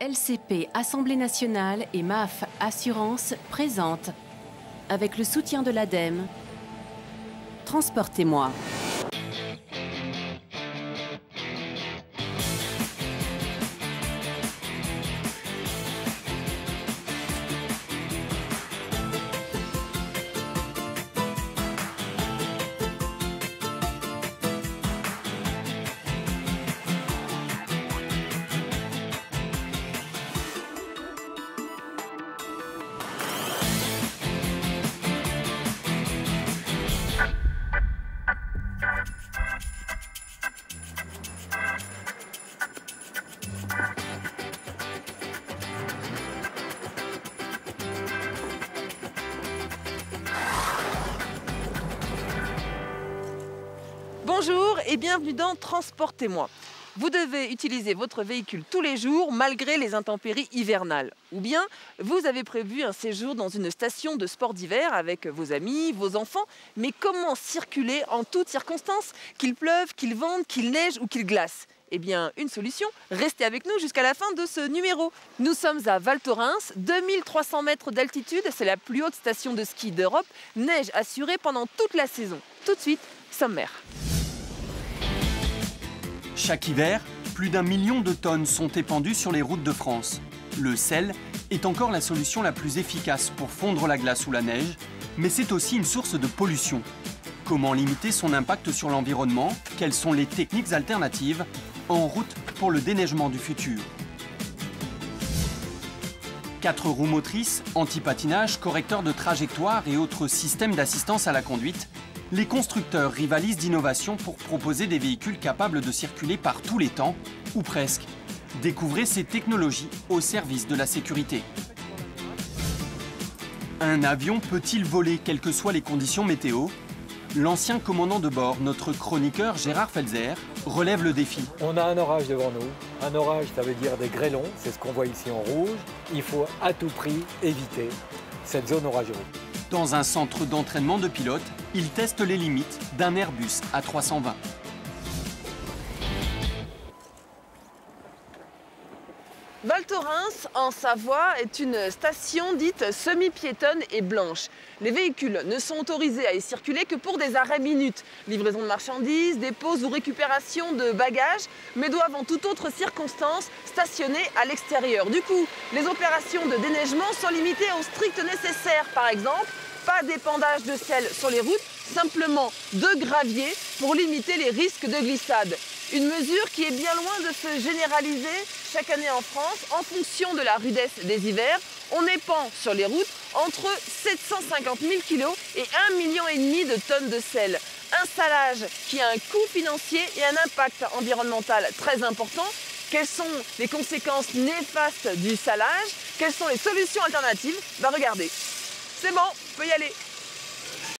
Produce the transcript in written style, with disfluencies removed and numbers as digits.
LCP Assemblée nationale et MAF Assurance présentent, avec le soutien de l'ADEME, Transportez-moi. Bonjour et bienvenue dans Transportez-moi. Vous devez utiliser votre véhicule tous les jours malgré les intempéries hivernales. Ou bien vous avez prévu un séjour dans une station de sport d'hiver avec vos amis, vos enfants. Mais comment circuler en toutes circonstances, qu'il pleuve, qu'il vente, qu'il neige ou qu'il glace? Eh bien, une solution, restez avec nous jusqu'à la fin de ce numéro. Nous sommes à Val Thorens, 2300 mètres d'altitude, c'est la plus haute station de ski d'Europe, neige assurée pendant toute la saison. Tout de suite, sommaire. Chaque hiver, plus d'1 million de tonnes sont épandues sur les routes de France. Le sel est encore la solution la plus efficace pour fondre la glace ou la neige, mais c'est aussi une source de pollution. Comment limiter son impact sur l'environnement? Quelles sont les techniques alternatives? En route pour le déneigement du futur. 4 roues motrices, anti-patinage, correcteurs de trajectoire et autres systèmes d'assistance à la conduite, les constructeurs rivalisent d'innovation pour proposer des véhicules capables de circuler par tous les temps, ou presque. Découvrez ces technologies au service de la sécurité. Un avion peut-il voler quelles que soient les conditions météo? L'ancien commandant de bord, notre chroniqueur Gérard Felzer, relève le défi. On a un orage devant nous. Un orage, ça veut dire des grêlons, c'est ce qu'on voit ici en rouge. Il faut à tout prix éviter cette zone orageuse. Dans un centre d'entraînement de pilotes, il teste les limites d'un Airbus A320. Val Thorens, en Savoie, est une station dite semi-piétonne et blanche. Les véhicules ne sont autorisés à y circuler que pour des arrêts minutes, livraison de marchandises, dépôts ou récupération de bagages, mais doivent en toute autre circonstance stationner à l'extérieur. Du coup, les opérations de déneigement sont limitées au strict nécessaire. Par exemple, pas d'épandage de sel sur les routes, simplement de gravier pour limiter les risques de glissade. Une mesure qui est bien loin de se généraliser chaque année en France. En fonction de la rudesse des hivers, on épand sur les routes entre 750 000 kg et 1,5 million de tonnes de sel. Un salage qui a un coût financier et un impact environnemental très important. Quelles sont les conséquences néfastes du salage? Quelles sont les solutions alternatives? Regardez, c'est bon, on peut y aller.